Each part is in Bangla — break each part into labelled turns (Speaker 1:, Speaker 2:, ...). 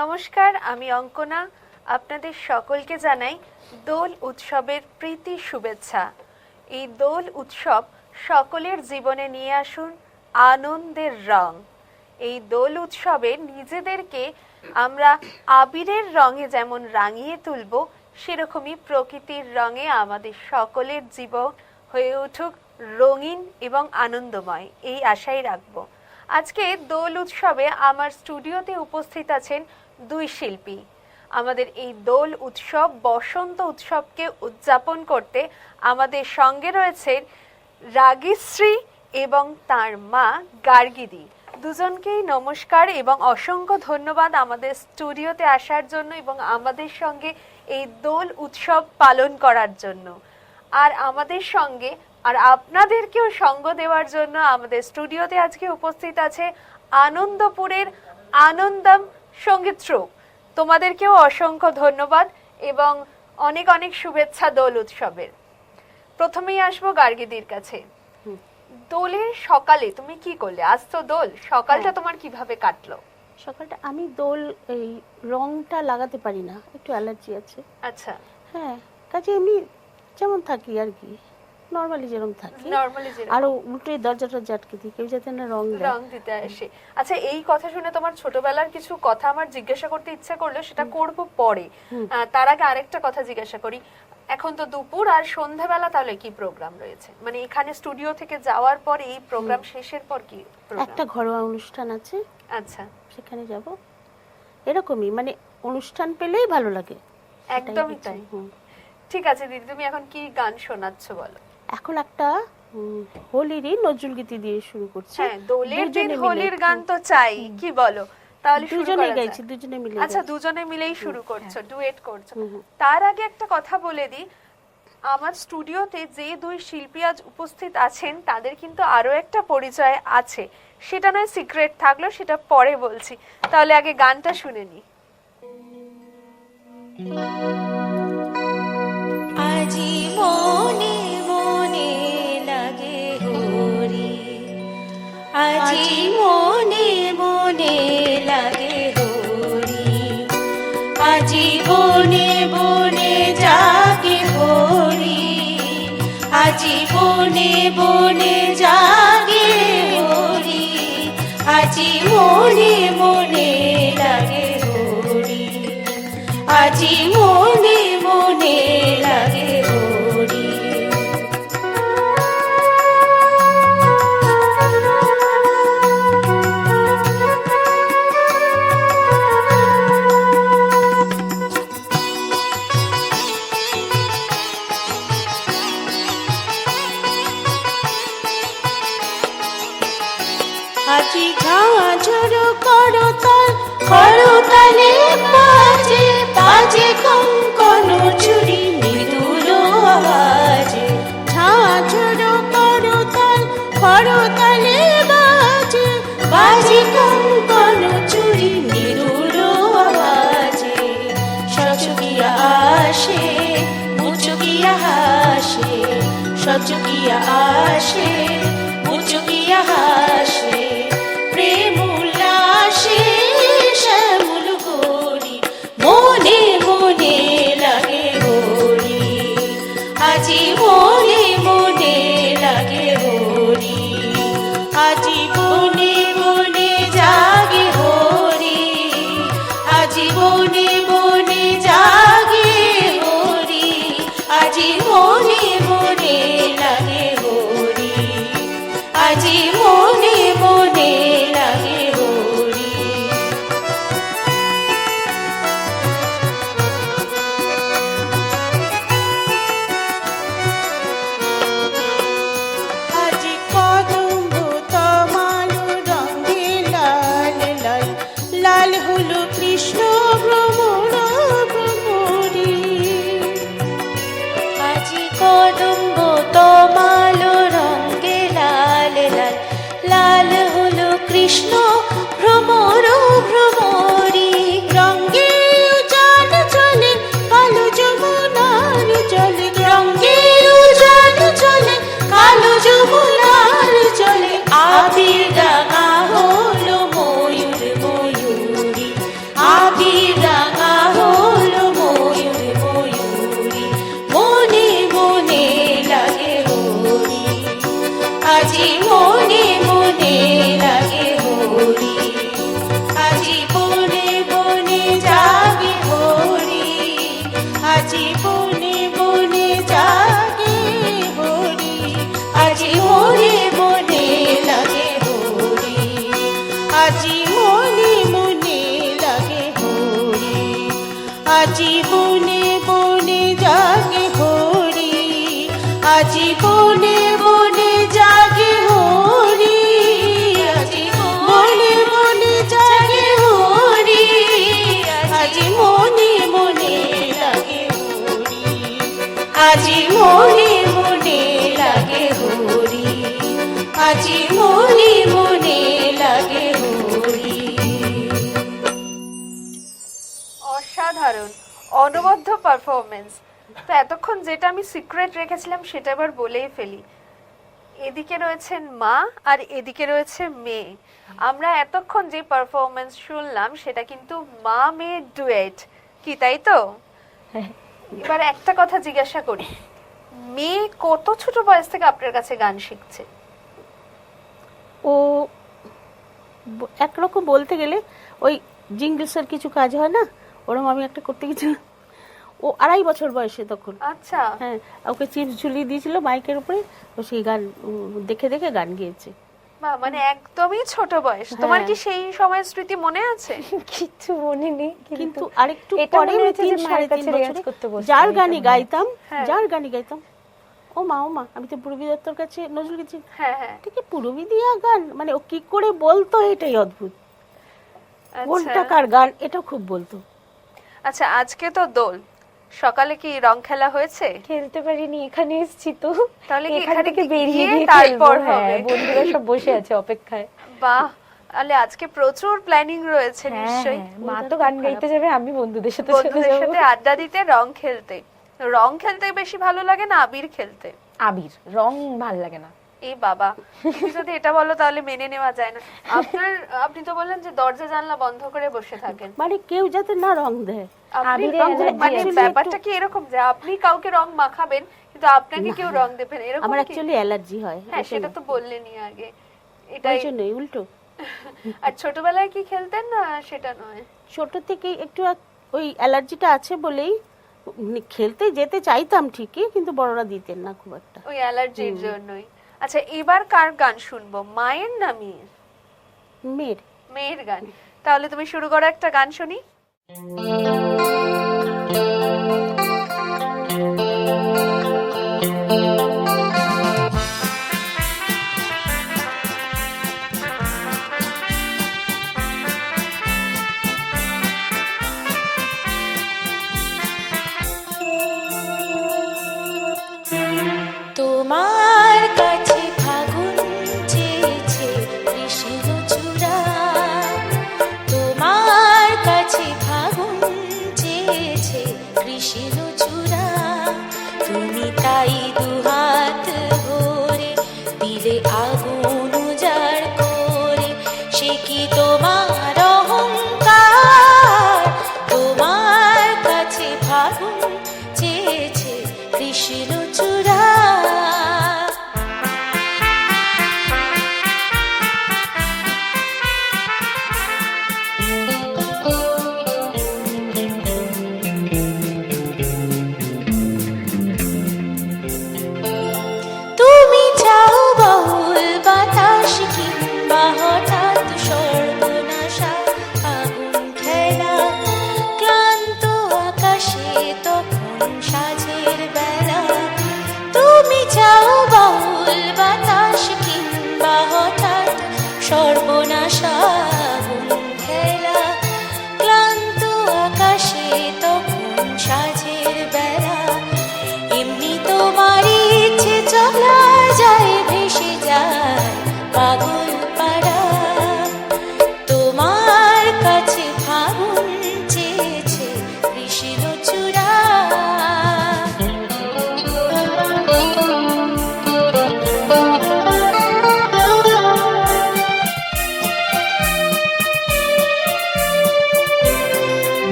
Speaker 1: নমস্কার, আমি অঙ্কনা। আপনাদের সকলকে জানাই দোল উৎসবের প্রীতি শুভেচ্ছা। এই দোল উৎসব সকলের জীবনে নিয়ে আসুন আনন্দের রং। এই দোল উৎসবে নিজেদেরকে আমরা আবিরের রঙে যেমন রাঙিয়ে তুলব, সেরকমই প্রকৃতির রঙে আমাদের সকলের জীবন হয়ে উঠুক রঙিন এবং আনন্দময়, এই আশাই রাখবো। আজকে দোল উৎসবে আমার স্টুডিওতে উপস্থিত আছেন দুই শিল্পী। আমাদের এই দোল উৎসব বসন্ত উৎসবকে উদযাপন করতে আমাদের সঙ্গে রয়েছেন রাগীশ্রী এবং তার মা গার্গীদি। দুজনকেই নমস্কার এবং অসংখ্য ধন্যবাদ আমাদের স্টুডিওতে আসার জন্য এবং আমাদের সঙ্গে এই দোল উৎসব পালন করার জন্য। আর আমাদের সঙ্গে আর আপনাদেরকেও সঙ্গ দেওয়ার জন্য আমাদের স্টুডিওতে আজকে উপস্থিত আছে আনন্দপুরের আনন্দম সঙ্গীত ট্রুপ। তোমাদেরকেও অসংখ্য ধন্যবাদ এবং অনেক অনেক শুভেচ্ছা দোল উৎসবের। প্রথমেই আসবো গার্গীদির কাছে। দোলের সকালে তুমি কি করলে? আজ তো দোল, সকালটা তোমার কিভাবে কাটলো?
Speaker 2: সকালটা আমি দোল এই রংটা লাগাতে পারি না, একটু অ্যালার্জি আছে।
Speaker 1: আচ্ছা,
Speaker 2: হ্যাঁ, কাজে এমনি যেমন থাকি আর কি, নরমালি যেরকম থাকি, আরো উল্টে দরজাটা জাটকে দিই, কেউ যাতে না রং
Speaker 1: দিতে আসে। আচ্ছা, এই কথা শুনে তোমার ছোটবেলার কিছু কথা আমার জিজ্ঞাসা করতে ইচ্ছা করলো, সেটা করব পরে। তার আগে আরেকটা কথা জিজ্ঞাসা করি, এখন তো দুপুর আর সন্ধ্যাবেলা তাহলে কি প্রোগ্রাম রয়েছে? মানে এখানে স্টুডিও থেকে যাওয়ার পর এই প্রোগ্রাম শেষের পর কি প্রোগ্রাম?
Speaker 2: একটা ঘরোয়া অনুষ্ঠান আছে,
Speaker 1: আচ্ছা,
Speaker 2: সেখানে যাব। এরকমই, মানে অনুষ্ঠান পেলেই ভালো লাগে।
Speaker 1: একদমই তাই। ঠিক আছে দিদি, তুমি এখন কি গান শোনাচ্ছ বলো?
Speaker 2: এখন একটা হোলিরই নজরুল গীতি দিয়ে শুরু করছি।
Speaker 1: হ্যাঁ, দোলের দিন হোলির গান তো চাই, কি বলো? তাহলে
Speaker 2: দুজনে গাইছি, দুজনে মিলে।
Speaker 1: আচ্ছা, দুজনে মিলেই শুরু করছো, ডুয়েট করছো। তার আগে একটা কথা বলে দিই, আমার স্টুডিওতে যে দুই শিল্পী আজ উপস্থিত আছেন তাদের কিন্তু আরো একটা পরিচয় আছে, সেটা নয় সিক্রেট থাকলো, সেটা পরে বলছি। তাহলে আগে গানটা শুনে নি।
Speaker 3: আজি মনে মনে লাগে হরি, আজি মনে মনে লাগে হরি, আজি বনে বনে জাগে হরি, আজি বনে বনে জাগে হরি, আজি মনে মনে লাগে হরি, আজি মনে মনে লাগে হরি। আজি ঝাঁঝর করতাল করতালে বাজে, বাজে কঙ্কন চুরি মৃদুল আওয়াজে, ঝাঁঝর করতাল করতালে বাজে, বাজে কঙ্কন চুরি মৃদুল আওয়াজে, সচকিয়া আসে মুচকিয়া হাসে, সচকিয়া আসে মুচকিয়া হাসে, প্রেম উল্লাসে শ্যামল গৌরী, মনে মনে লাগে হরি, আজি মনে মনে লাগে হরি, আজি বনে বনে জাগে হরি, আজি বনে বনে জাগে হরি, আজি মনে মনে লাগে হরি, আজি মনে মনে লাগে হরি। আজি কদম্ব তমাল রঙে লাল লাল, লাল হলো কৃষ্ণ ভ্রমর ভ্রমরি, আজি কদম্ব তমাল রঙে লাল লাল, লাল হলো কৃষ্ণ ভ্রমর ভ্রমরি, রঙে উজান চলে কালো যমুনার জলে, রঙে উজান চলে কালো যমুনার জলে, আবির রাঙা হলো ময়ূর ময়ূরী, আবির
Speaker 1: অসাধারণ, অনবদ্য পারফরমেন্স। তো এতক্ষণ যেটা আমি সিক্রেট রেখেছিলাম সেটা এবার বলেই ফেলি। এদিকে রয়েছেন মা আর এদিকে রয়েছে মেয়ে। আমরা এতক্ষণ যে পারফরমেন্স শুনলাম সেটা কিন্তু মা মেয়ে ডুয়েট, কি তাই তো? এবার একটা কথা জিজ্ঞাসা করি, মেয়ে কত ছোট বয়স থেকে আপনার কাছে গান শিখছে?
Speaker 2: ও একরকম বলতে গেলে ওই জিঙ্গলসের কিছু কাজ হয় না, ওরকম আমি একটা করতে গেছিলাম, ও 2.5 বছর বয়সে তখন।
Speaker 1: আচ্ছা।
Speaker 2: হ্যাঁ, ওকে চিপস ঝুলিয়ে দিয়েছিল মাইকের উপরে, ও সেই গান দেখে দেখে গান গেয়েছে।
Speaker 1: বাহ, মানে একদমই ছোট বয়স। তোমার কি সেই সময়ের স্মৃতি মনে আছে?
Speaker 4: কিচ্ছু মনে নেই,
Speaker 2: কিন্তু আরেকটু পরে আমি 3-3.5 বছরে যার গানই গাইতাম, যার গানই গাইতাম, ও মা আমি তো পূরবী দত্তর কাছে নজরুল গেছি।
Speaker 1: হ্যাঁ হ্যাঁ,
Speaker 2: ঠিক পূরবী দিয়া গান, মানে ও কি করে বলতো এটাই অদ্ভুত। কোনটাকার গান এটা খুব বলতো।
Speaker 1: আচ্ছা, আজকে তো দোল, সকালে কি রং খেলা হয়েছে?
Speaker 4: খেলতে পারিনি, এখানে এসেছি তো,
Speaker 1: তাহলে কি
Speaker 4: এখান
Speaker 1: এখানে
Speaker 4: থেকে বেরিয়ে
Speaker 1: গিয়ে
Speaker 4: গিয়ে
Speaker 1: তারপর
Speaker 4: খেলবো। হ্যাঁ,
Speaker 1: হবে?
Speaker 4: বন্ধুরা সব বসে আছে অপেক্ষায়।
Speaker 1: বাহ, তাহলে আজকে প্রচুর প্ল্যানিং রয়েছে নিশ্চয়ই।
Speaker 4: মা তো গান গাইতে যাবে, আমি বন্ধুদের সাথে চলে
Speaker 1: বন্ধুদের
Speaker 4: যাবো।
Speaker 1: সাথে আড্ডা দিতে, রং খেলতে। রং খেলতে বেশি ভালো লাগে না আবির খেলতে?
Speaker 4: আবির, রং ভাল লাগে না।
Speaker 1: এই বাবা, তুমি যদি এটা বলো তাহলে মেনে নেওয়া যায় না। আপনি তো বললেন যে দরজা জানলা বন্ধ করে বসে থাকেন,
Speaker 2: মানে কেউ যাতে না রং দেয়।
Speaker 1: আবিরে মানে ব্যাপারটা কি এরকম যে আপনি কাউকে রং মাখাবেন কিন্তু আপনাকে কেউ রং দেবেন, এরকম?
Speaker 2: আমার অ্যাকচুয়ালি অ্যালার্জি হয়।
Speaker 1: হ্যাঁ, সেটা তো বললেনই আগে,
Speaker 2: এটাই
Speaker 1: এটাই।
Speaker 2: জন্যই উল্টো।
Speaker 1: আর ছোটবেলায় কি খেলতেন না সেটা নয়?
Speaker 2: ছোট থেকে একটু ওই অ্যালার্জিটা আছে বলেই খেলতে যেতে চাইতাম ঠিকই, কিন্তু বড়রা দিতেন না খুব একটা,
Speaker 1: ওই অ্যালার্জির জন্যই। আচ্ছা, এবার কার গান শুনবো, মায়ের না মেয়ের?
Speaker 2: মেয়ের।
Speaker 1: মেয়ের গান। তাহলে তুমি শুরু করো, একটা গান শুনি।
Speaker 3: তোমার কাছে ফাগুন চেয়েছে কৃষ্ণ চূড়া, তোমার কাছে ফাগুন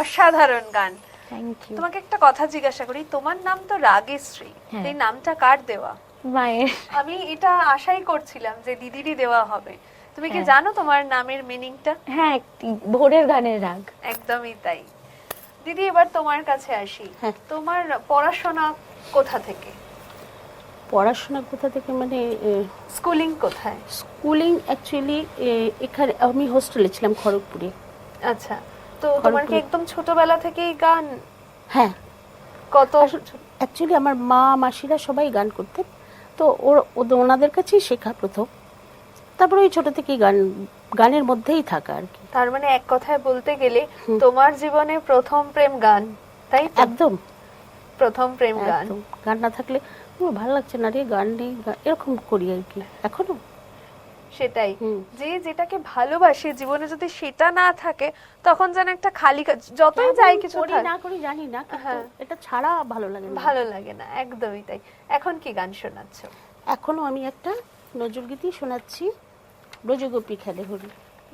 Speaker 1: অসাধারণ গান।
Speaker 4: Thank you.
Speaker 1: তোমাকে একটা কথা জিজ্ঞাসা করি, তোমার নাম তো রাগেশ্রী,
Speaker 4: হ্যাঁ।
Speaker 1: এই নামটা কার দেওয়া?
Speaker 4: মায়ের।
Speaker 1: আমি এটা আশাই করছিলাম যে দিদিরই দেওয়া হবে। তুমি কি
Speaker 4: হ্যাঁ।
Speaker 1: জানো তোমার নামের মিনিংটা?
Speaker 4: হ্যাঁ, ভোরের গানের রাগ।
Speaker 1: একদমই তাই। দিদি এবার তোমার কাছে আসি।
Speaker 2: হ্যাঁ।
Speaker 1: তোমার পড়াশোনা কোথা থেকে?
Speaker 2: পড়াশোনা কোথা থেকে মানে
Speaker 1: স্কুলিং কোথায়?
Speaker 2: স্কুলিং অ্যাকচুয়ালি এখানে আমি হোস্টেলে ছিলাম খড়গপুরে।
Speaker 1: আচ্ছা, তো তোমার কি
Speaker 2: খড়গপুরে।
Speaker 1: একদম ছোটবেলা থেকেই গান?
Speaker 2: হ্যাঁ,
Speaker 1: কত?
Speaker 2: অ্যাকচুয়ালি আমার মা মাসিরা সবাই গান করতেন, তো ওনাদের কাছেই শেখা প্রথম। তারপরে ওই ছোট থেকেই গানের মধ্যেই থাকা আর কি।
Speaker 1: তার মানে এক কথায় বলতে গেলে তোমার জীবনে প্রথম প্রেম গান, তাই তো?
Speaker 2: একদম
Speaker 1: প্রথম প্রেম গান।
Speaker 2: একদম। গান না থাকলে আমার ভালো লাগছে না রে, গান নেই, এরকম করি আর কি এখনো।
Speaker 1: সেটাই,
Speaker 2: হুম।
Speaker 1: যে যেটাকে ভালোবাসে জীবনে যদি সেটা না থাকে তখন যেন একটা খালি যতই যাই কিছু
Speaker 2: করি
Speaker 1: থাক,
Speaker 2: না করি জানি না, কিন্তু
Speaker 1: হ্যাঁ।
Speaker 2: এটা ছাড়া ভালো লাগে না।
Speaker 1: ভালো লাগে না, একদমই তাই। এখন কি গান শোনাচ্ছ?
Speaker 2: এখনো আমি একটা নজরুল গীতি শোনাচ্ছি, ব্রজগোপী খেলে হরি।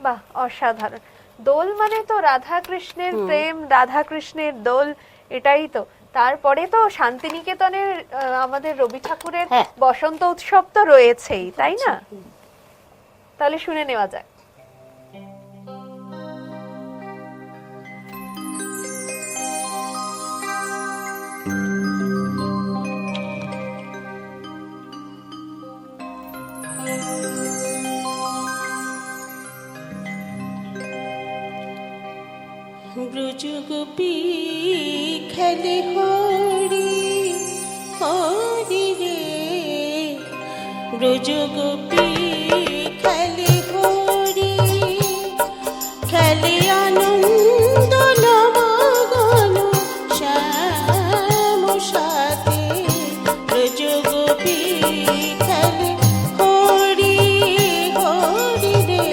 Speaker 1: বাহ, অসাধারণ। দোল মানে তো রাধা কৃষ্ণের প্রেম, রাধা কৃষ্ণের দোল, এটাই তো। তারপরে তো শান্তিনিকেতনের আমাদের রবি ঠাকুরের
Speaker 2: হ্যাঁ।
Speaker 1: বসন্ত উৎসব তো রয়েছেই, তাই না? তাহলে শুনে নেওয়া যাক।
Speaker 2: ব্রজগোপী খেলে হরি হরি রে, ব্রজগোপী খেলে হরি, খেলে আনন্দ নবগণ শ্যাম সাথে, ব্রজগোপী খেলে হরি হরি রে,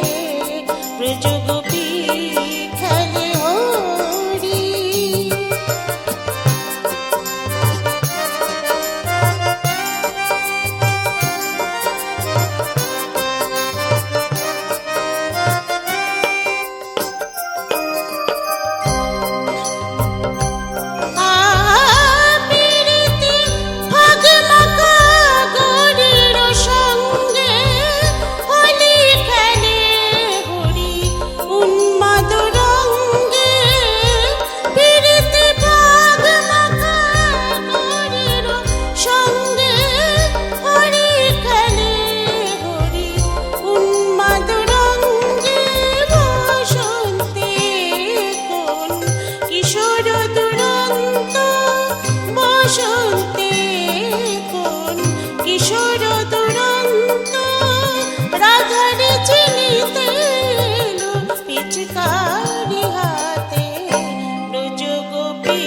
Speaker 2: ব্রজগোপী খেলে হরি। আপিরিতি ভাগমাখা গৌরীর সঙ্গে হোলি খেলে হরি উন্মাদ রঙ্গে, পিরিতি ভাগমাখা গৌরীর সঙ্গে হোলি খেলে হরি উন্মাদ রঙ্গে, বসন্তে কোন কিশোর দুরন্ত, বসন্তে কোন কিশোর দুরন্ত, রাধারে চিনিতে এলো পিচকারি হাতে, ব্রজগোপী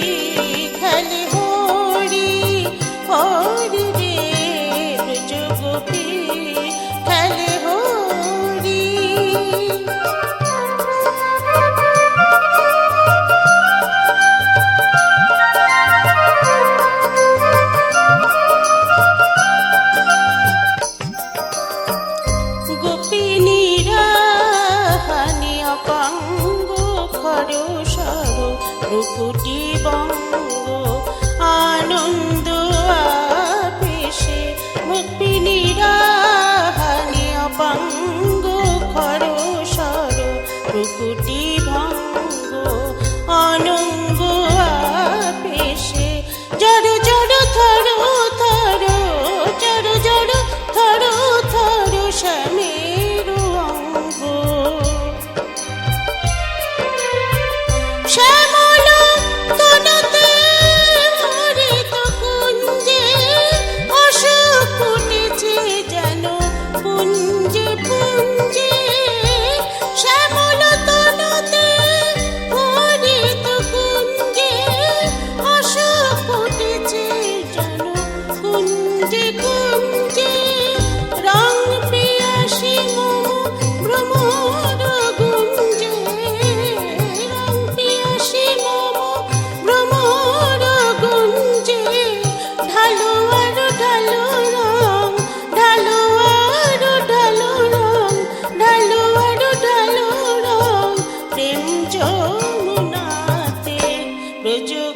Speaker 2: খেলে হরি হরি রে, ব্রজগোপী খেলে হরি। গোপিনীরা হানি অপাঙ্গ খরসর রূপুটি বঙ্গ, আনন্দ আবেশে গোপিনীরা হানি অপাঙ্গ খরসর রূপুটি ভঙ্গ, অনঙ্গ আবেশে জড় জড় থর থর, জড় জড় থর থর শ্যামের অঙ্গ, শ্যামল তনুতে হরিত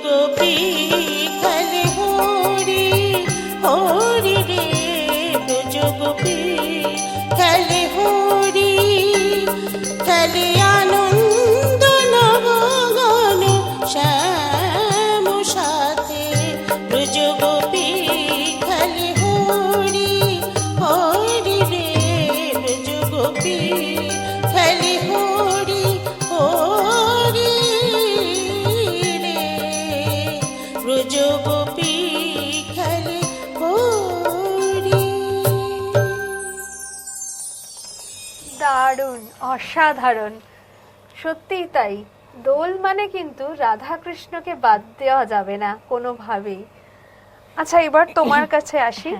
Speaker 5: গোপী খেলে হরি হরি রে ব্রজ গোপী খেলে হরি খেলে আনন্দ নবগণ শ্যাম সাথে ব্রজ গোপী খেলে হরি হরি রে ব্রজ গোপী খেলে হরি হরি রে ব্রজ গোপী খেলে হরি।
Speaker 1: দারুণ, অসাধারণ, সত্যিই তাই। দোল মানে কিন্তু রাধা কৃষ্ণকে বাদ দেওয়া যাবে না কোনোভাবেই। আচ্ছা, এবার তোমার কাছে আসি।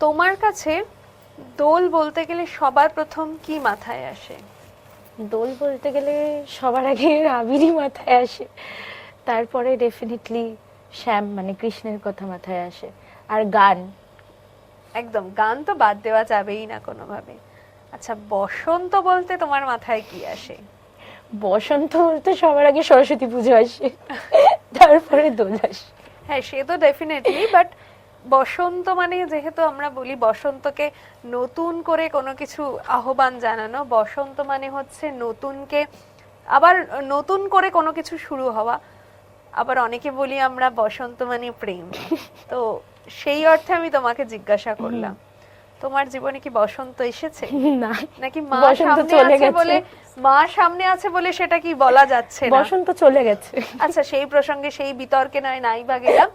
Speaker 1: তোমার কাছে দোল বলতে গেলে সবার প্রথম কি মাথায় আসে?
Speaker 4: দোল বলতে গেলে সবার আগে আবিরই মাথায় আসে, তারপরে ডেফিনেটলি শ্যাম মানে কৃষ্ণের কথা মাথায় আসে, আর গান।
Speaker 1: একদম, গান তো বাদ দেওয়া যাবেই না কোনোভাবে। আচ্ছা, বসন্ত বলতে তোমার মাথায় কি আসে?
Speaker 4: বসন্ত বলতে সবার আগে সরস্বতী পুজো আসে, তারপরে দোল আসে।
Speaker 1: হ্যাঁ, সে তো ডেফিনেটলি, বাট বসন্ত মানে যেহেতু আমরা বলি বসন্তকে নতুন করে কোনো কিছু আহ্বান জানানো, বসন্ত মানে হচ্ছে নতুনকে আবার নতুন করে কোনো কিছু শুরু হওয়া। আবার অনেকে বলি আমরা বসন্ত মানে প্রেম। তো সেই অর্থে আমি তোমাকে জিজ্ঞাসা করলাম, তোমার জীবনে কি বসন্ত এসেছে?
Speaker 4: না,
Speaker 1: নাকি মা
Speaker 4: বসন্ত
Speaker 1: সামনে
Speaker 4: চলে
Speaker 1: আছে
Speaker 4: গেছে।
Speaker 1: বলে, মা সামনে আছে বলে সেটা কি বলা যাচ্ছে না?
Speaker 4: বসন্ত চলে গেছে।
Speaker 1: আচ্ছা, সেই প্রসঙ্গে সেই বিতর্কে নয় নাই বা গেলাম।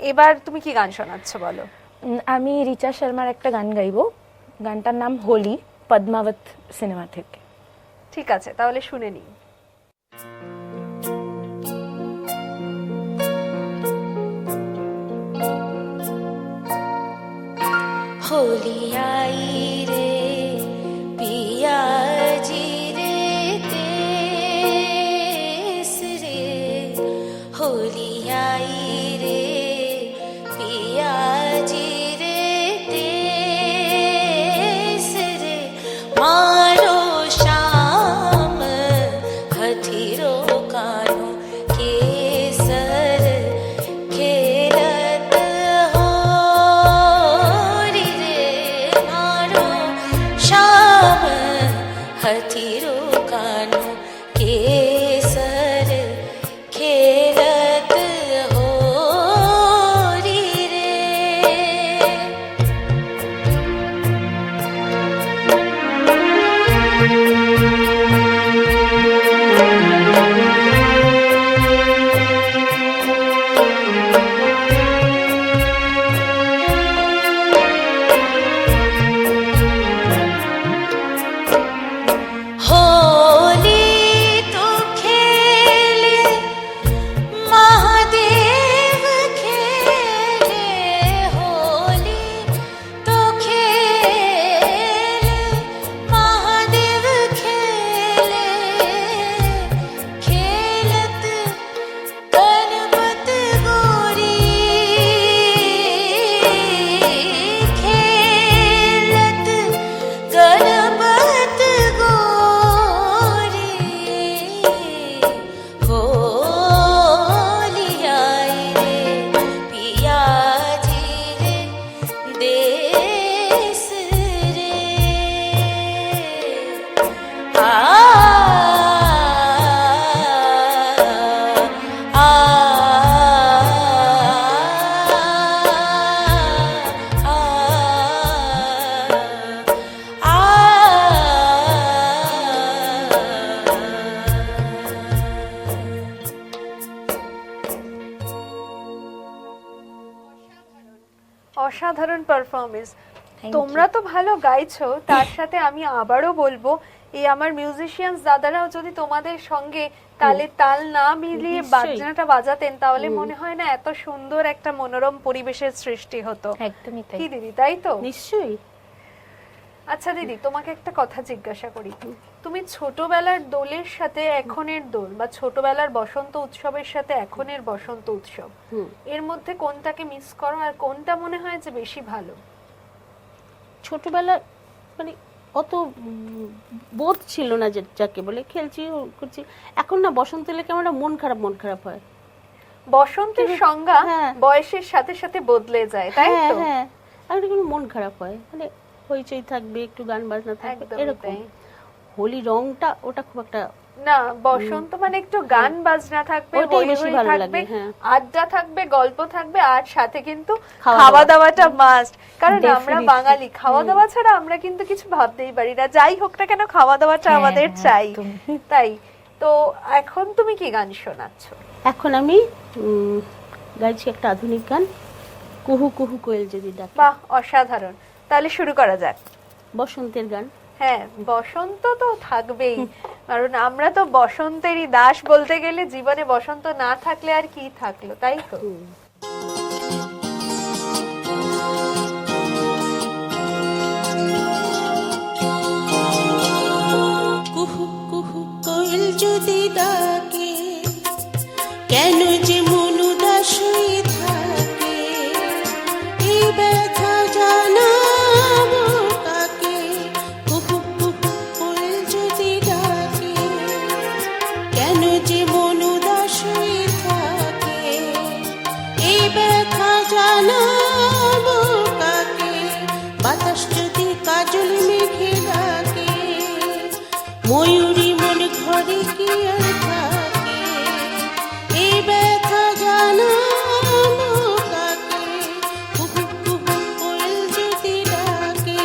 Speaker 1: এবার তুমি কি গান শোনাচ্ছ বলো?
Speaker 4: আমি রিচা শর্মার একটা গান গাইবো, গানটার নাম হোলি, পদ্মাবত সিনেমা থেকে।
Speaker 1: ঠিক আছে, তাহলে শুনে নিই।
Speaker 3: होली आई रे पिया जी रे देश रे होली आई रे पिया जी रे देश रे मारो श्याम हथिरो कानो केसर खेलत हो रे मारो श्याम हथिरो कानो केसर खेलत हो रे। होली तो खेले महादेव खेले होली तो खेले महादेव खेले खेलत गणपत गोरी खेलत गणपत गोरी होली आई रे पिया जी रे देश रे आ आ
Speaker 1: অসাধারণ পারফরমেন্স।
Speaker 4: Thank
Speaker 1: তোমরা তো ভালো গাইছো, তার সাথে আমি আবারও বলবো, এই আমার মিউজিশিয়ানস দাদারাও যদি তোমাদের সঙ্গে তালে তাল না মিলিয়ে
Speaker 2: নিশ্চয়ই।
Speaker 1: বাজনাটা বাজাতেন, তাহলে মনে হয় না এত সুন্দর একটা মনোরম পরিবেশের সৃষ্টি হতো।
Speaker 4: একদমই তাই।
Speaker 1: কি দিদি, তাই তো?
Speaker 2: নিশ্চয়ই।
Speaker 1: আচ্ছা দিদি, তোমাকে একটা কথা জিজ্ঞাসা করি। তুমি ছোটবেলার দোলের সাথে এখনের দোল বা ছোটবেলার বসন্ত উৎসবের সাথে এখনের বসন্ত উৎসব, এর মধ্যে কোনটাকে মিস করো আর কোনটা মনে হয় যে বেশি ভালো?
Speaker 2: ছোটবেলা মানে অত বোধ ছিল না, যে যাকে বলে খেলছি ও করছি। এখন না বসন্ত এলে কেমন একটা মন খারাপ হয়।
Speaker 1: বসন্তের সংজ্ঞা
Speaker 2: হ্যাঁ।
Speaker 1: বয়সের সাথে সাথে বদলে যায়, তাই
Speaker 2: হ্যাঁ
Speaker 1: তো?
Speaker 2: হ্যাঁ, আর কোনো মন খারাপ হয়, মানে হইচই থাকবে, একটু গান বাজনা থাকবে,
Speaker 1: একদমই
Speaker 2: এরকম।
Speaker 1: তাই।
Speaker 2: হোলি রংটা ওটা খুব একটা
Speaker 1: না, বসন্ত মানে একটু গান বাজনা থাকবে,
Speaker 2: ওইটাই
Speaker 1: হই
Speaker 2: বেশি
Speaker 1: হই
Speaker 2: ভালো
Speaker 1: থাকবে,
Speaker 2: লাগে, হ্যাঁ।
Speaker 1: আড্ডা থাকবে, গল্প থাকবে, আর সাথে কিন্তু
Speaker 2: খাওয়া
Speaker 1: খাওয়া
Speaker 2: দাওয়া।
Speaker 1: দাওয়াটা মাস্ট। কারণ আমরা
Speaker 4: Definitely.
Speaker 1: বাঙালি, খাওয়া দাওয়া ছাড়া আমরা কিন্তু কিছু ভাবতেই পারি না। যাই হোক না কেন, খাওয়া দাওয়াটা
Speaker 4: হ্যাঁ,
Speaker 1: আমাদের
Speaker 4: হ্যাঁ,
Speaker 1: চাই।
Speaker 4: একদম।
Speaker 1: তাই তো এখন তুমি কি গান শোনাচ্ছ?
Speaker 2: এখন আমি গাইছি একটা আধুনিক গান, কুহু কুহু কোয়েল যদি ডাকে,
Speaker 1: বাহ, অসাধারণ। তাহলে শুরু করা যাক।
Speaker 2: বসন্তের গান।
Speaker 1: হ্যাঁ, বসন্ত তো থাকবেই, কারণ আমরা তো বসন্তেরই দাস বলতে গেলে। জীবনে বসন্ত না থাকলে আর কি থাকলো, তাই তো?
Speaker 5: কুহু কুহু কোয়েল যদি ডাকে, কেন যে মন উদাস হয়ে থাকে, এই ব্যথা জানাবো কাকে? কুহু কুহু কোয়েল যদি ডাকে, কেন যে মন উদাস হয়ে থাকে, এই ব্যথা জানাবো কাকে? বাতাস যদি কাজল মেঘে ডাকে, ময়ূরী মন ঘরে কি আর থাকে, এই ব্যথা জানাবো কাকে? কুহু কুহু কোয়েল যদি ডাকে।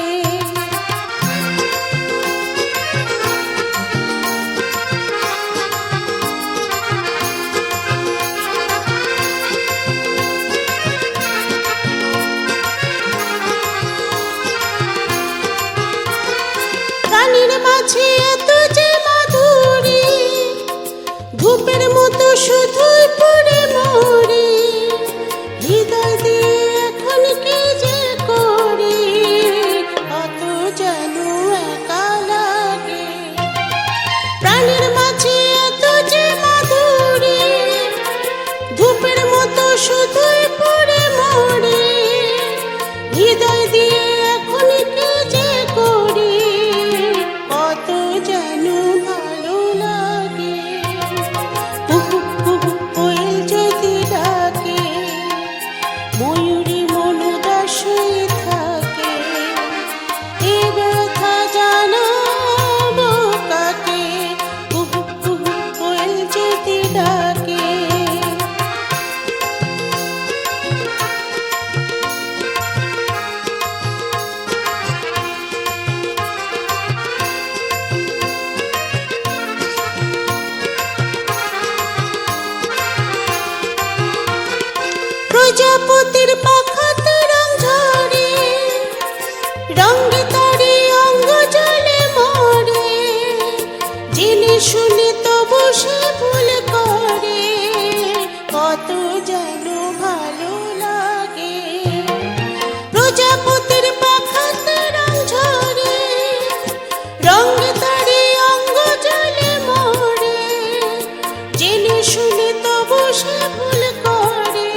Speaker 5: প্রাণীর মাঝে এত যে মাধুরী, ধূপের মতো শুধুই পড়ে মরি, হৃদয় দিয়ে এখন কি যে করি, কত যেন একা লাগে। প্রাণীর মাঝে এত যে মাধুরী, ধূপের মতো শুধুই পড়ে মরি, হৃদয় দিয়ে এখন কি যে করি, কত যেন ভালো লাগে। কুহু কুহু কোয়েল যদি ডাকে, ময়ূরী মন উদাস হয়ে থাকে, এ ব্যথা জানাবো কাকে? কুহু কুহু কোয়েল যদি ডাকে। প্রজাপতির পাখাতে রং ঝরে, রঙে তারে অঙ্গ জলে মরে, জেনে শুনে তবু সে ভুল করে, কত যেন ভালো লাগে। প্রজাপতির পাখাতে রং ঝরে, রঙে তারে অঙ্গ জলে মরে, জেনে শুনে তবু সে ভুল করে,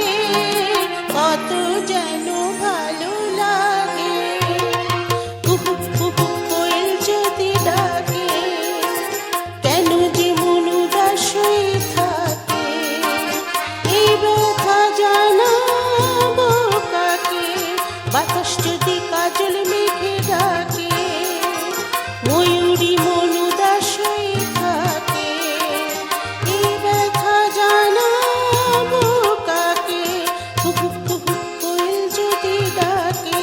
Speaker 5: কত যেন ভালো লাগে। কুহু কুহু কোয়েল যদি ডাকে, কেন যে মন উদাস হয়ে থাকে, এই ব্যথা জানাবো কাকে? বাতাস যদি কাজল মেঘে ডাকে, ময়ূরী মন উদাস হয়ে থাকে, এই ব্যথা জানাবো কাকে? কুহু কুহু কোয়েল যদি ডাকে,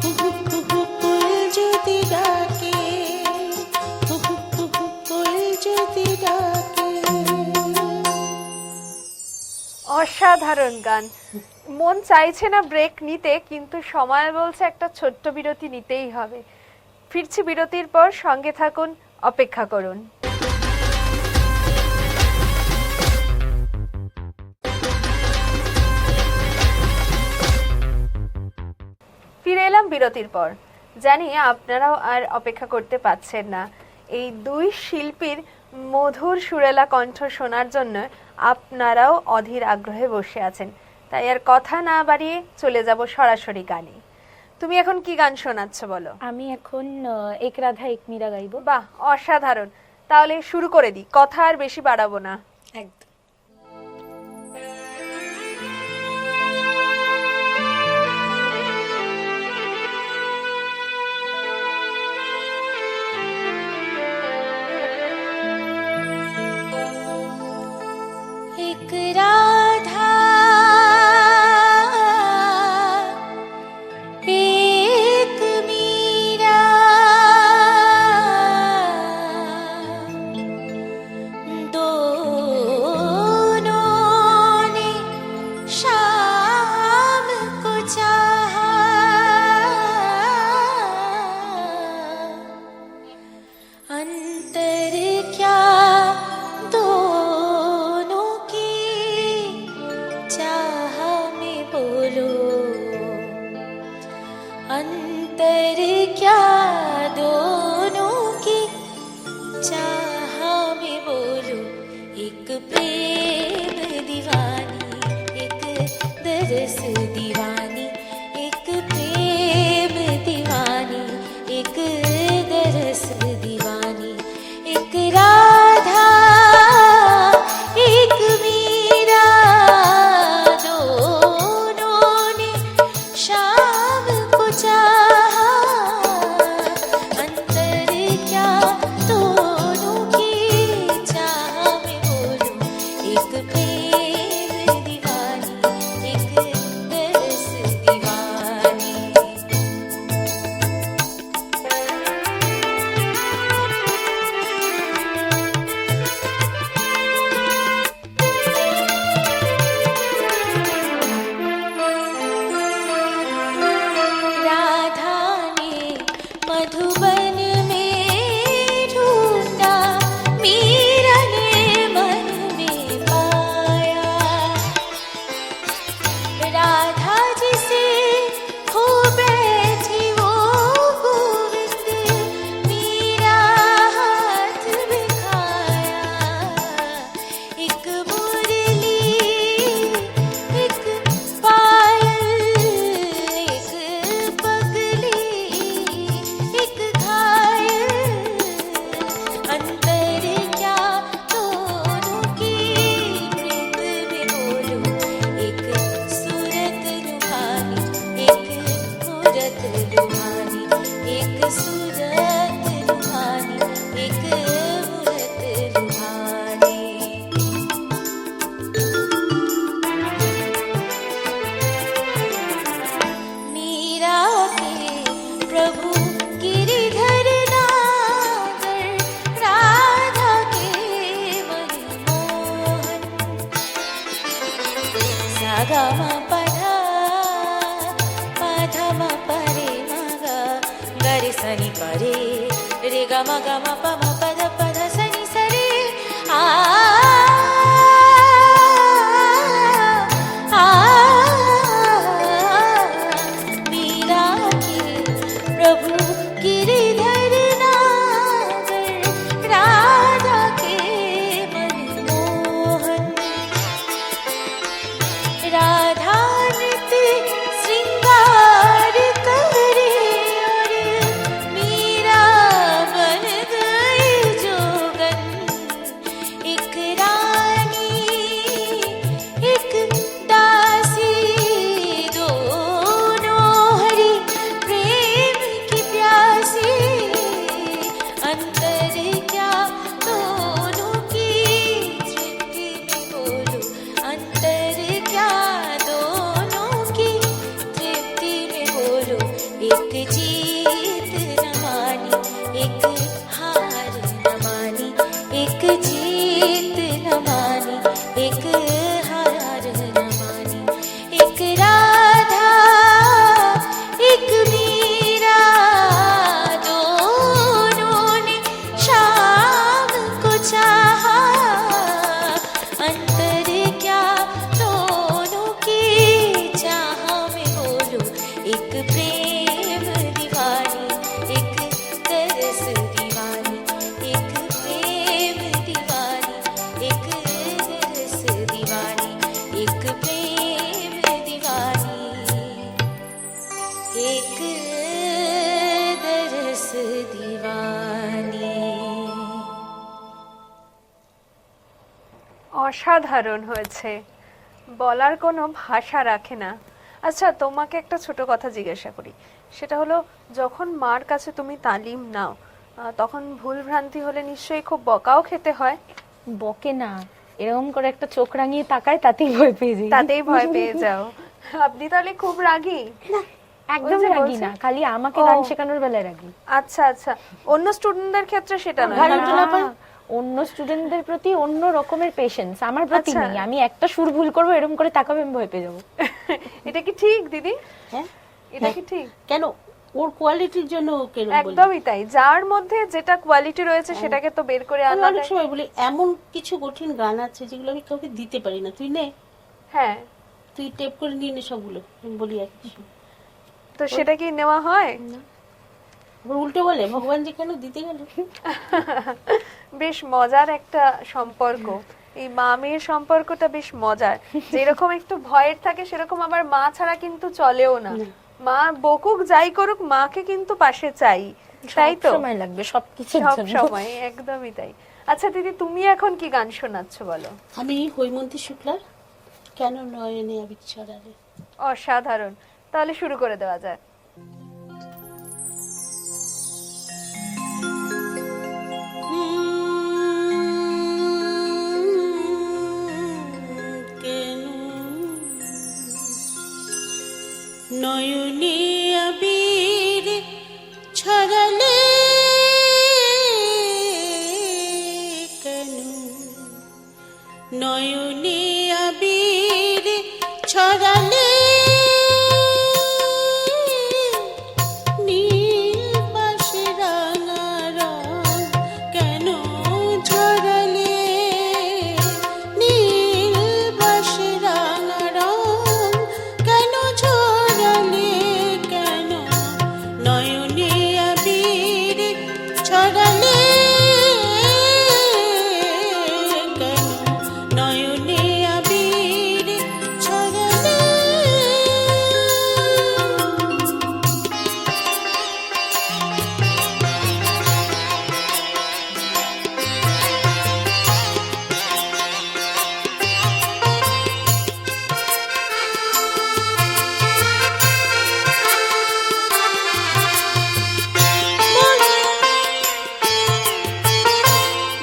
Speaker 5: কুহু কুহু কোয়েল যদি ডাকে, কুহু কুহু কোয়েল যদি ডাকে।
Speaker 1: অসাধারণ গান। মন চাইছে না ব্রেক নিতে, কিন্তু সময় বলছে একটা ছোট্ট বিরতি নিতেই হবে। ফিরছি বিরতির পর, সঙ্গে থাকুন, অপেক্ষা করুন। ফিরে এলাম বিরতির পর। জানি আপনারাও আর অপেক্ষা করতে পারছেন না এই দুই শিল্পীর মধুর সুরেলা কণ্ঠ শোনার জন্য। আপনারাও অধীর আগ্রহে বসে আছেন, তাই আর কথা না বাড়িয়ে চলে যাব সরাসরি গানে। তুমি এখন কি গান শোনাচ্ছ বলো?
Speaker 4: আমি এখন এক রাধা এক মীরা গাইবো।
Speaker 1: বাহ, অসাধারণ। তাহলে শুরু করে দিই, কথা আর বেশি বাড়াবো না।
Speaker 4: একদম।
Speaker 3: चाह में बोलो अंतर क्या दोनों की चाह में बोलो एक प्रेम दीवानी एक दरस दीवानी एक प्रेम दीवानी एक दरस दीवानी एक राधा एक मीरा दोनों ने शाम को चाहा अंतर क्या दोनों की चाह में बोलो एक प्रेम दीवानी एक दरस दीवानी राधा ने मधुबन में ढूंढा मीरा ने मन में पाया राधा जिसे खो बैठी वो गोविंद मीरा हाथ बिखाया एक मुरली एक पायल एक पगली एक घायल अंतर क्या दोनों की प्रीत में बोलो एक सूरत रूहानी एक मूरत रूहानी एक सूरत रूहानी एक मूरत रूहानी मीरा के प्रभु गिरिधर नागर राधा के मनमोहन सागा मा पधा पधा मा परे मगा गरे सनि परे रे गा मा प मा पध पध सनि सरे आ मीरा के प्रभु गिरिधर नागर राधा के मनमोहन राधा नृत्य श्रृंगार करे और मीरा बन गई जोगन एक रानी एक दासी दोनों हरि प्रेम की प्यासी अंतर क्या दोनों की तृप्ति में बोलो अंतर क्या दोनों की तृप्ति में बोलो एक जीत न मानी एक हार न मानी एक जीत न मानी एक हार न मानी एक राधा एक मीरा दोनों ने शाम को चाहा अंतर क्या दोनों की चाह में बोलो एक प्रेम दीवानी एक तरस दीवानी एक प्रेम दीवानी एक तरस दीवानी एक प्रेम दीवानी एक तरस दीवानी
Speaker 1: অসাধারণ হয়েছে, বলার কোনো ভাষা রাখে না। আচ্ছা, তোমাকে একটা ছোট কথা জিজ্ঞাসা করি, সেটা হলো যখন মার কাছে তুমি তালিম নাও তখন ভুল ভ্রান্তি হলে নিশ্চয়ই খুব বকাও খেতে হয়।
Speaker 4: বকে না, এরকম করে একটা চোখ রাঙিয়ে তাকায় তাতেই ভয় পেয়ে যাই।
Speaker 1: তাতেই ভয় পেয়ে যাও। আপনি তাহলে খুব রাগী?
Speaker 4: একদম
Speaker 1: ওই যে
Speaker 4: রাগি
Speaker 1: বলছে-
Speaker 4: না, খালি আমাকে
Speaker 1: ও।
Speaker 4: গান শেখানোর বেলায় রাগি।
Speaker 1: আচ্ছা আচ্ছা, অন্য স্টুডেন্টদের ক্ষেত্রে সেটা নয়?
Speaker 4: না, অন্য স্টুডেন্টদের প্রতি অন্য রকমের পেশেন্স, আমার প্রতি
Speaker 1: আচ্ছা।
Speaker 4: নেই। আমি একটা সুর ভুল করবো, এরকম করে তাকাবে আমি ভয় পেয়ে যাবো।
Speaker 1: এটা কি ঠিক দিদি?
Speaker 2: হ্যাঁ,
Speaker 1: এটা কি ঠিক?
Speaker 2: কেন ওর কোয়ালিটির জন্য ওকে এরকম বলি?
Speaker 1: একদমই তাই, যার মধ্যে যেটা কোয়ালিটি রয়েছে সেটাকে তো বের করে
Speaker 2: আমি
Speaker 1: আনা।
Speaker 2: অনেক সময় বলি এমন কিছু কঠিন গান আছে যেগুলো আমি কাউকে দিতে পারি না, তুই নে।
Speaker 1: হ্যাঁ,
Speaker 2: তুই টেপ করে নিয়ে নে সবগুলো, আমি বলি আর কিছু।
Speaker 1: তো সেটা কি নেওয়া হয়?
Speaker 2: আবার উল্টো বলে ভগবান যেখানে দিতে গেল।
Speaker 1: বেশ মজার একটা সম্পর্ক, এই মা মেয়ের সম্পর্কটা বেশ মজার। যেরকম একটু ভয়ের থাকে সেরকম আবার মা ছাড়া কিন্তু চলেও না। মা বকুক যাই করুক, মাকে কিন্তু পাশে চাই, তাই তো?
Speaker 4: সময় লাগবে সবকিছুর
Speaker 1: সব
Speaker 4: জন্য।
Speaker 1: সময়, একদমই তাই। আচ্ছা দিদি, তুমি এখন কি গান শোনাচ্ছ বলো?
Speaker 2: আমি হৈমন্তী শুক্লার কেন নয়নে আবির ছড়ালে।
Speaker 1: অসাধারণ, তাহলে শুরু করে দেওয়া যায়।
Speaker 5: কেন নয়নে আবির ছড়ালে, কেন নয়নে আবির ছড়ালে, নীল বাসে রাঙা রং কেন ঝরালে, নীল বাসে রাঙা রং কেন ঝরালে, কেন নয়নে আবির ছড়ালে, কেন নয়নে আবির ছড়ালে।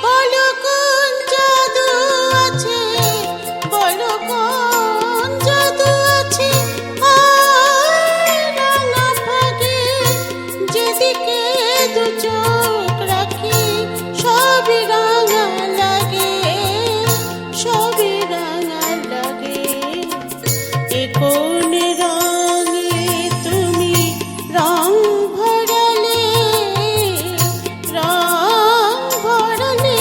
Speaker 5: বলো কোন জাদু আছে, বলো কোন জাদু আছে, রাঙা ফাগে যেদিকে দু চোখ রাখি সবই রাঙা লাগে, সবই রাঙা লাগে। এ কোন রঙে তুমি রং ভরালে, রং ভরালে,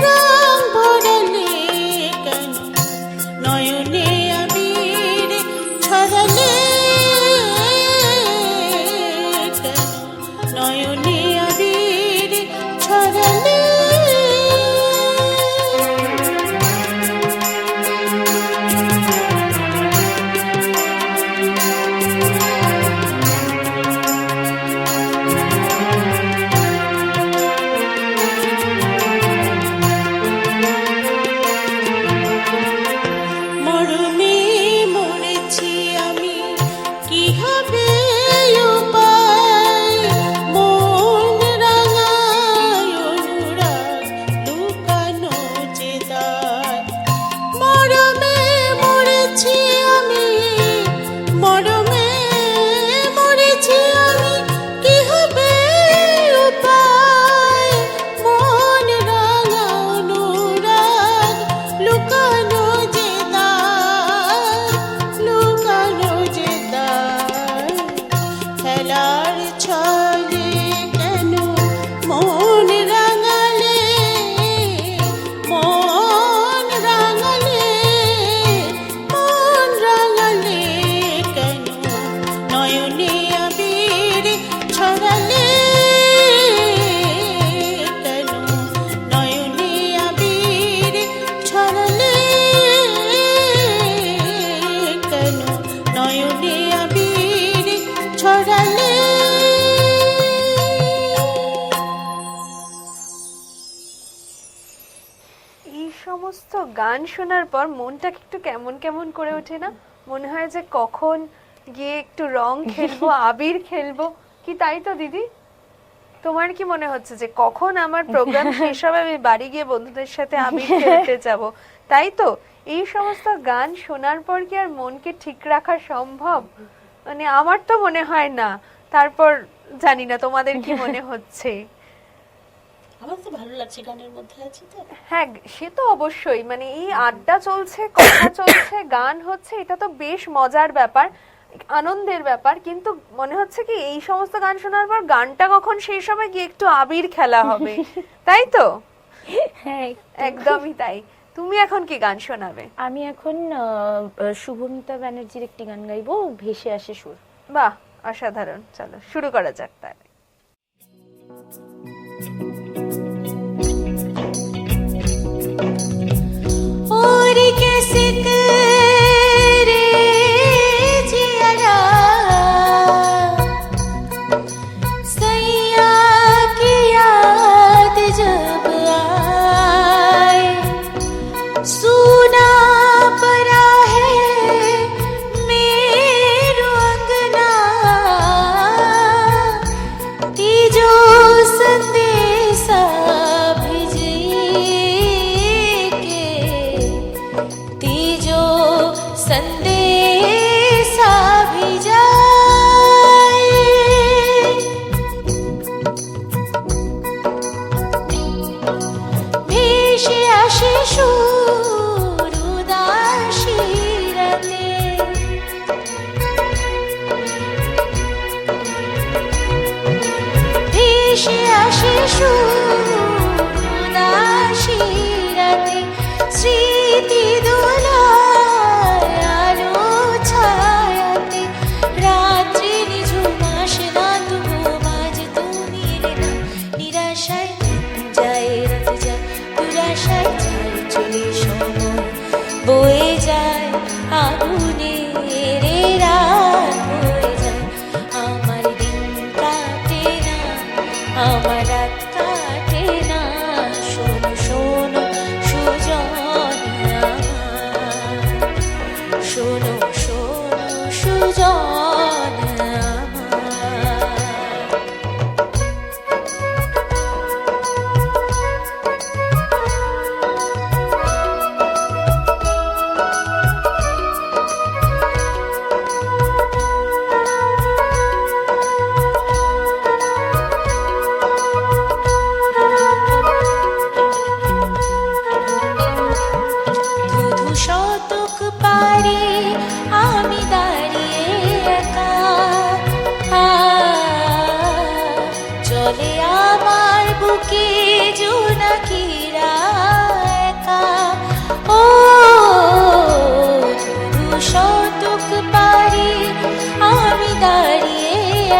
Speaker 5: রং ভরালে, কেন নয়নে আবির ছড়ালে, কেন নয়নে আবির ছড়ালে। মরমে মরেছি আমি, কি হবে উপায়, মন রাঙায় অনুরাগ লুকানো যে দায়। মরমে মরেছি আমি, মরমে মরেছি আমি, কি হবে উপায়, মন রাঙা অনুরাগ লুকানো যে দায়, লুকানো যে দায়। খেলার ছলে কেন মন রাঙালে, মন রাঙালে, মন রাঙালে, কেন নয়নে আবির ছড়ালে, কেন নয়নে আবির ছড়ালে, কেন নয়নে আবির ছড়ালে।
Speaker 1: এই সমস্ত গান শোনার পর মনটা একটু কেমন কেমন করে ওঠে না? মনে হয় যে কখন গিয়ে একটু রং খেলবো, আবির খেলবো, কি তাই তো দিদি? তোমার কি মনে হচ্ছে যে কখন আমার প্রোগ্রাম শেষ হবে, আমি বাড়ি গিয়ে বন্ধুদের সাথে আবির খেলতে যাব, তাই তো? এই সমস্ত গান শোনার পর কি আর মনকে ঠিক রাখা সম্ভব? মানে আমার তো মনে হয় না। তারপর জানি না তোমাদের কি মনে হচ্ছে।
Speaker 2: আমার তো ভালো লাগছে, গানের মধ্যে আছি তো।
Speaker 1: হ্যাঁ, সে তো অবশ্যই, মানে এই আড্ডা চলছে, কথা চলছে, গান হচ্ছে, এটা তো বেশ মজার ব্যাপার, আনন্দের ব্যাপার। কিন্তু মনে হচ্ছে কি এই সমস্ত গান শোনার পর গানটা কখন শেষ হবে, গিয়ে একটু আবির খেলা হবে, তাই তো?
Speaker 4: হ্যাঁ,
Speaker 1: একদমই তাই। তুমি এখন কি গান শোনাবে?
Speaker 4: আমি এখন শুভমিতা ব্যানার্জির একটি গান গাইবো, ভেসে আসে সুর।
Speaker 1: বাহ, অসাধারণ। চলো শুরু করা যাক তাহলে।
Speaker 3: और कैसे करे जिया सैया की याद जब आए, सूना पड़ा है मेरो अंगना, तीजो संदेशा भेजिए के, तीजो संदेशा भेजाए। ভেসে আসে সুর উদাসী রাতে, ভেসে আসে সুর উদাসী রাতে, স্মৃতি দোলায় আলো ছায়াতে, রাত্রি নিঝুম আসে না তবু মাঝ তুমি এলে না, নিরাশায় যায় রাত যায়, দুরাশায় যায় চলে সময়, বয়ে যায় আগুনে রে রাত হয়ে যায়, আমার দিন কাটে না, আমার রাত কাটে না, শোনো শোনো সুজন আমার, শোনো শোনো সুজন আমার। ধুধু শতক পারে আমি দাঁড়িয়ে একা, চলে আমার বুকে জোনাকিরা একা, ও ধুধু শতক পারে আমি দাঁড়িয়ে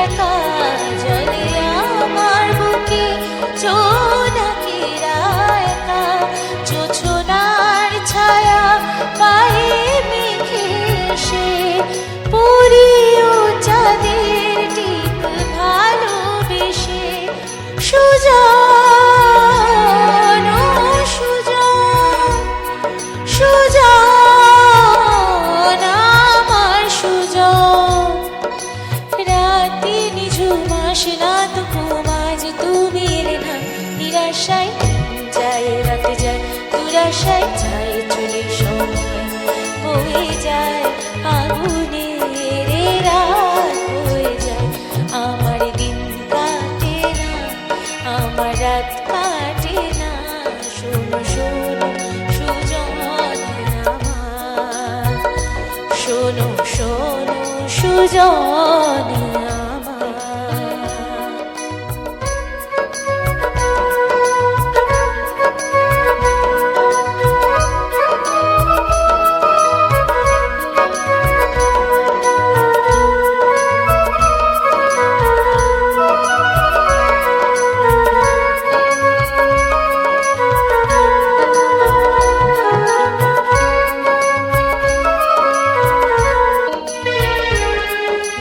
Speaker 3: একা, চলে আমার বুকে জোনাকিরা একা, জোছনার ছায়া পায়ে মেঘে এসে, পুরীও চাঁদের টিপ ভালোবেসে, সুজন ও সুজন, সুজন আমার সুজন, রাতে নিঝুম আসে না তবু মাঝ তুমি এলে না, নিরাশায় যায় রাত যায়, দুরাশায় যায় চলে সময়, বয়ে যায় আগুনে রে রাত হয়ে যায়, আমার দিন কাটে না, আমার রাত কাটে না, শোনো শোনো সুজন আমার, শোনো শোনো সুজন আমার।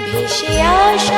Speaker 3: ভেসে আসে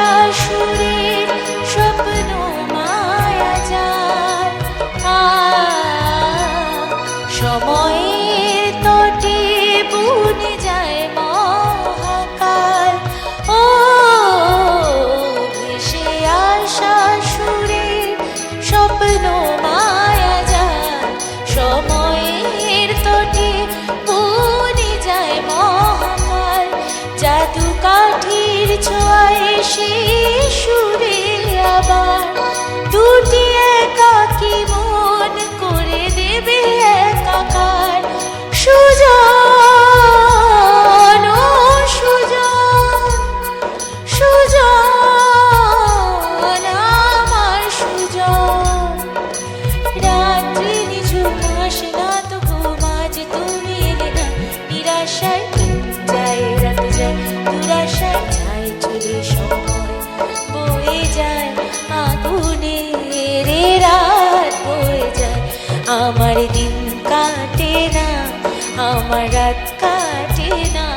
Speaker 3: রাত কাটে না,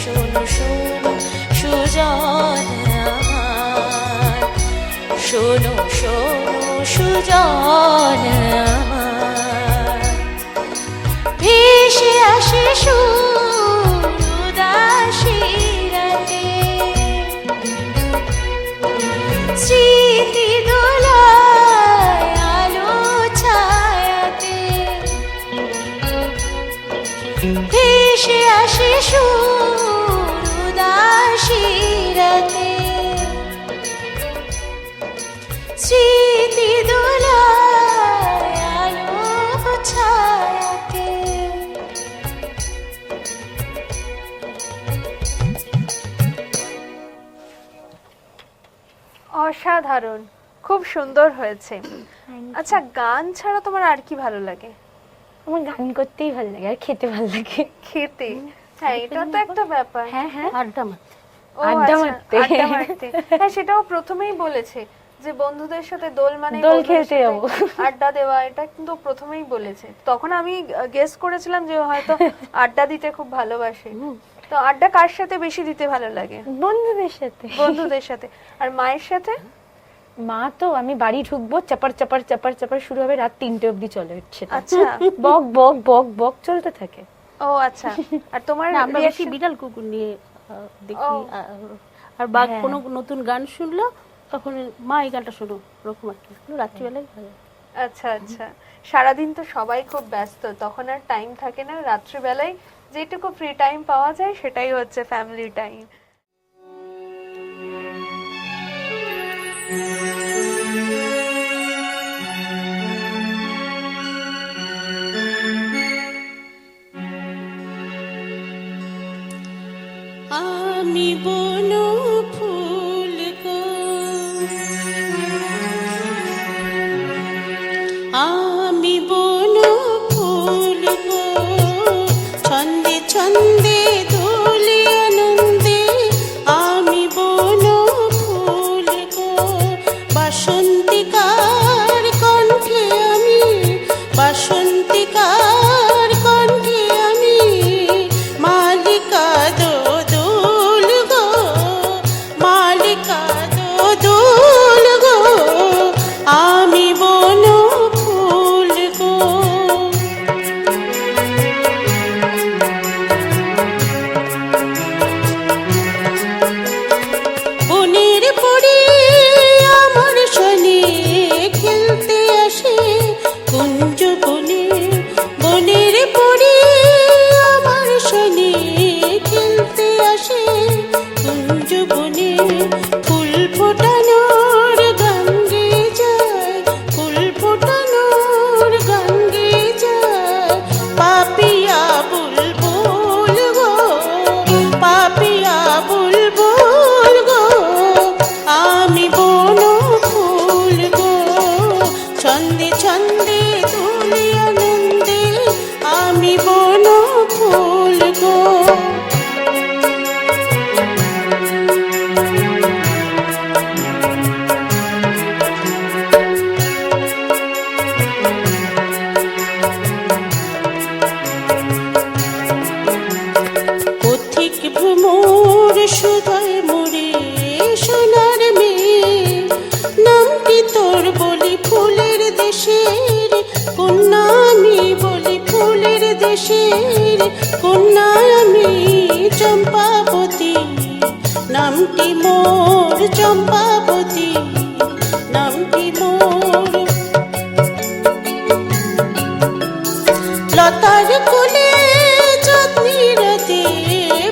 Speaker 3: শোনো শোনো সুজন আমার, শোনো শোনো সুজন আমার, ভেসে আসে সুর উদাসী রাতে, স্মৃতি দোলায় আলো ছায়াতে, ভেসে আসে সুর উদাসী রাতে, স্মৃতি দোলায় আলো ছায়াতে।
Speaker 1: অসাধারণ, খুব সুন্দর হয়েছে। আচ্ছা, গান ছাড়া তোমার আর কি ভালো লাগে?
Speaker 4: আমার গান করতেই ভালো লাগে আর খেতে ভালো লাগে।
Speaker 1: খেতে? হ্যাঁ, এটা তো একটা ব্যাপার।
Speaker 4: হ্যাঁ হ্যাঁ,
Speaker 2: আড্ডা মারতে।
Speaker 1: ও
Speaker 4: আড্ডা
Speaker 1: আচ্ছা,
Speaker 4: মারতে।
Speaker 1: আড্ডা মারতে। হ্যাঁ, সেটাও প্রথমেই বলেছে যে বন্ধুদের সাথে দোল মানে
Speaker 4: দোল খেলতে যাবো।
Speaker 1: আড্ডা দেওয়া, এটা কিন্তু প্রথমেই বলেছে। তখন আমি গেস করেছিলাম যে হয়তো আড্ডা দিতে খুব ভালোবাসে। তো আড্ডা কার সাথে বেশি দিতে ভালো লাগে?
Speaker 4: বন্ধুদের সাথে।
Speaker 1: বন্ধুদের সাথে। আর মায়ের সাথে?
Speaker 4: মা তো আমি বাড়ি ঢুকবো, চাপার চাপার চাপার চাপার শুরু হবে, রাত 3টে অবধি চলে হচ্ছে।
Speaker 1: আচ্ছা।
Speaker 4: বক বক বক বক চলতে থাকে।
Speaker 1: ও আচ্ছা। আর তোমার
Speaker 2: না, আমরা বেশি
Speaker 1: reaction?
Speaker 2: বিড়াল কুকুর নিয়ে দেখি।
Speaker 1: ও।
Speaker 2: আর বা
Speaker 4: হ্যাঁ।
Speaker 2: কোনো নতুন গান শুনলো তখন মা এই গানটা শোনো, ওরকম আর কি। রাত্রিবেলায় হয়।
Speaker 1: আচ্ছা আচ্ছা। সারাদিন তো সবাই খুব ব্যস্ত, তখন আর টাইম থাকে না। রাত্রিবেলায় যেটুকু ফ্রি টাইম পাওয়া যায় সেটাই হচ্ছে ফ্যামিলি টাইম।
Speaker 5: আমি বন ফুল গো, আমি বন ফুল গো, ছন্দে ছন্দে দোলে আনন্দে, আমি বন ফুল গো, বাসন্তিকার কণ্ঠে আমি, বাসন্তিকার কণ্ঠে আমি, মালিকা দোদুল গো, মালিকা দোদুল গো, আমি বন ফুল গো। বনের পরে আমার শনি খেলতে আসে কুঞ্জ বনে, বনের পরে আমার শনি খেলতে আসে কুঞ্জ বনে, ফুল ফোটানোর গান গেয়ে যায়, ফুল ফোটানোর গান গেয়ে যায়, পাপিয়া বুলবুল গো, পাপিয়া বুলবুল গো, আমি বন ফুল গো, ছন্দে ছন্দে দোলে আনন্দে, আমি বন ফুল গো। পথিক ভ্রমর সুধায় মোরে সোনার মেয়ে, নামটি তোর বলি ফুলের দেশের কন্যা, আমি বলি ফুলের দেশের কন্যা, আমি চম্পাবতী, নামটি মোর চম্পাবতী, নামটি মোর। লতার কোলে চাঁদনি রাতে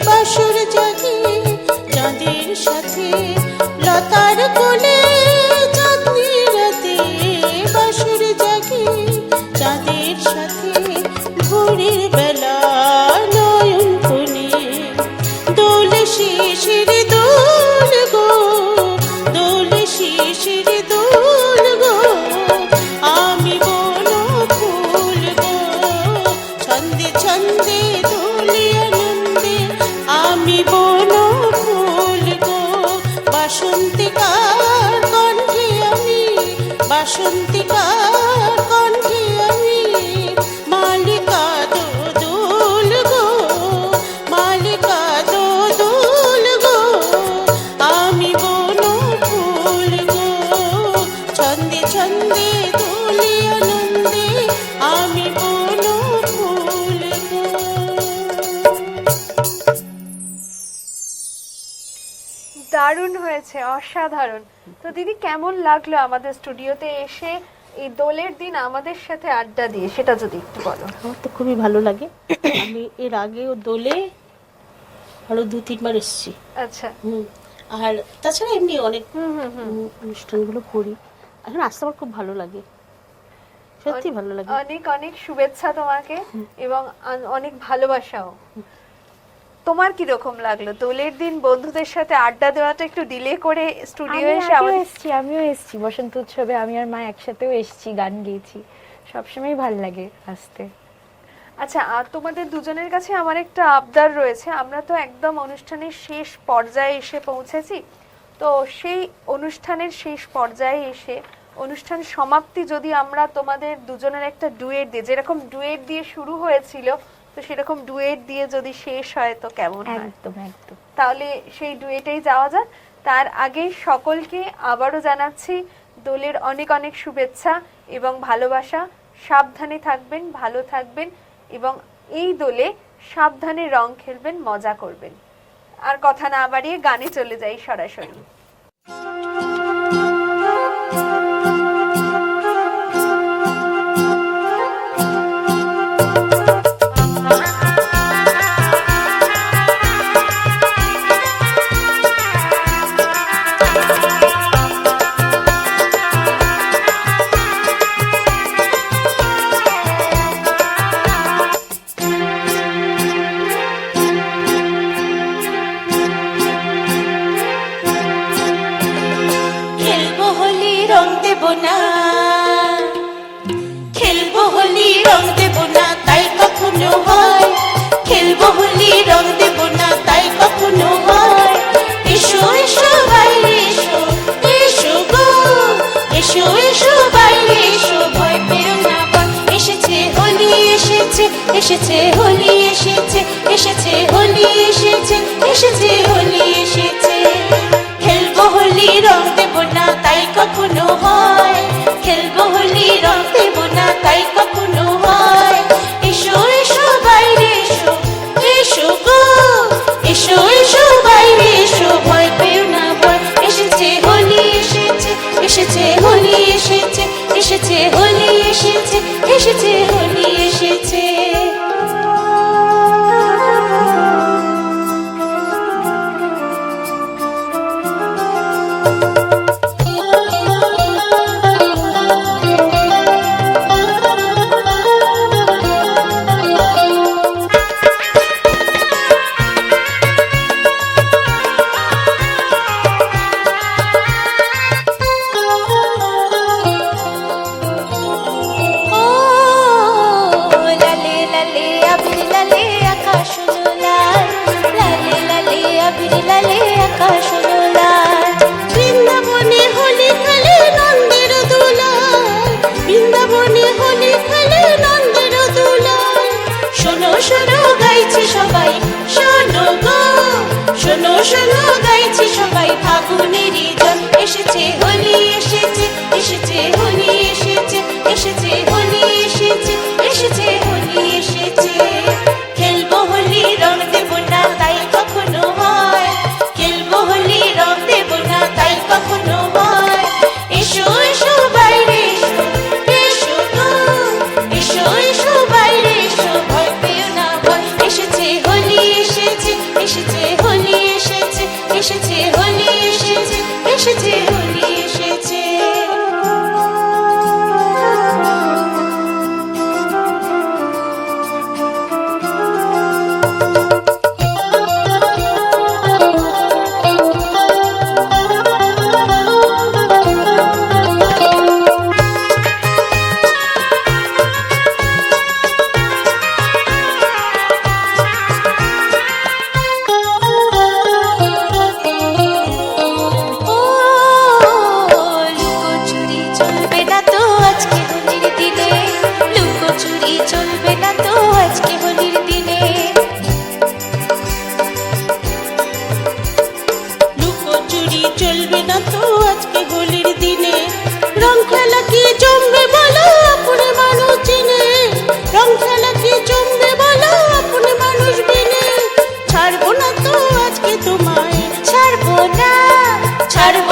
Speaker 5: বাসর জাগে চাঁদের সাথে, লতার কোলে চাঁদনি রাতে বাসর জাগে চাঁদের সাথে, ভোরের বেলা নয়ন কোণে দোল শিশির দোল গো, দোল শিশির দোল গো, আমি বন ফুল গো, ছন্দে ছন্দে দোলে আনন্দে, আমি বন ফুল গো, বাসন্তিকার কণ্ঠে আমি, বাসন্তিকার কণ্ঠে আমি, মালিকা দোদুল গো,
Speaker 1: দারুণ হয়েছে, অসাধারণ। তো দিদি, কেমন লাগলো আমাদের স্টুডিওতে এসে এই দোলের দিন আমাদের সাথে আড্ডা দিয়ে, সেটা যদি একটু বলো।
Speaker 2: আমার তো খুবই ভালো লাগে। আমি এর আগেও দোলে আরো 2-3 বার এসেছি।
Speaker 1: আচ্ছা।
Speaker 2: আর তাছাড়া এমনি অনেক অনুষ্ঠানগুলো করি। এখন আসতে আমার খুব ভালো লাগে, সত্যি ভালো লাগে।
Speaker 1: অনেক অনেক শুভেচ্ছা তোমাকে এবং অনেক ভালোবাসাও। তোমার কি রকম লাগলো দোলের দিন বন্ধুদের সাথে আড্ডা দেওয়াটা? একটু ডিলে করে স্টুডিও এসে
Speaker 4: আমিও এসেছি বসন্ত উৎসবে, আমি আর মা একসাথেও এসেছি, গান গেয়েছি। সবসময় ভালো লাগে আসতে।
Speaker 1: আচ্ছা, আর তোমাদের দুজনের কাছে আমার একটা আবদার রয়েছে। আমরা তো একদম অনুষ্ঠানের শেষ পর্যায়ে এসে পৌঁছেছি, তো সেই অনুষ্ঠানের শেষ পর্যায়ে এসে অনুষ্ঠান সমাপ্তি যদি আমরা তোমাদের দুজনের একটা ডুয়েট দিই, যেরকম ডুয়েট দিয়ে শুরু হয়েছিল তো সেরকম ডুয়েট দিয়ে যদি শেষ হয় তো কেমন হয়?
Speaker 4: একদম একদম।
Speaker 1: তাহলে সেই ডুয়েটেই যাওয়া যাক। তার আগে সকলকে আবারও জানাচ্ছি দোলের অনেক অনেক শুভেচ্ছা এবং ভালোবাসা। সাবধানে থাকবেন, ভালো থাকবেন এবং এই দোলে সাবধানে রং খেলবেন, মজা করবেন। আর কথা না বাড়িয়ে গানে চলে যাই সরাসরি।
Speaker 5: খেলবো হোলি রং দেব না, খেলবো হোলি রং দেব না, তাই কখনো হয়। খেলবো হোলি রং দেব না, তাই কখনো হয়। এসো এসো বাইরে এসো, এসো গো, এসো এসো বাইরে এসো, ভয় পেও না ভয়। এসেছে হোলি এসেছে, এসেছে হোলি এসেছে, এসেছে হোলি এসেছে, এসেছে হোলি এসেছে। খেলবো হোলি রং দেব না, তাই কখনো হয়। খেলবো হোলি রং দেব না, তাই কখনো হয়। এসো এসো বাইরে এসো, এসো গো, এসো এসো বাইরে এসো, ভয় পেও না ভয়। এসেছে হোলি এসেছে, এসেছে হোলি এসেছে, এসেছে হোলি এসেছে, এসেছে হোলি এসেছে। লালে লালে আবির লালে আকাশ হলো লাল, লালে লালে আবির লালে আকাশ হলো লাল। বৃন্দাবনে হোলি খেলে নন্দের দোলায়, বৃন্দাবনে হোলি খেলে নন্দের দোলায়। শোনো শোনো গাইছি সবাই, শোনো গো, শোনো শোনো গাইছি সবাই, ফাগুনেরই জন এসেছে হোলি এসেছে, এসেছে হোলি এসেছে, এসেছে হোলি এসেছে, এসেছে হোলি এসেছে। খেলবো হোলি রং দেব না, তাই কখনো হয়। খেলবো হোলি রং দেব না, তাই কখনো হয়। এসো এসো বাইরে এসো, এসো গো, এসো এসো বাইরে এসো, ভয় পেও না ভয়। এসেছে হোলি এসেছে, এসেছে হোলি এসেছে, এসেছে হোলি এসেছে, এসেছে হোলি এসেছে। ও লুকোচুরি চলবে না তো আজকে হোলির দিনে, লুকোচুরি চলবে না তো আজকে হোলির দিনে। লুকোচুরি চলবে না তো আজকে হোলির দিনে। রং খেলা কি জমবে বলো আপনি মানুষ চিনে, রং খেলা কি জমবে বলো আপনি মানুষ বিনে। ছাড়বো না তো আজকে তোমায়, ছাড়বো
Speaker 3: ছাড়বো না, ছাড়বো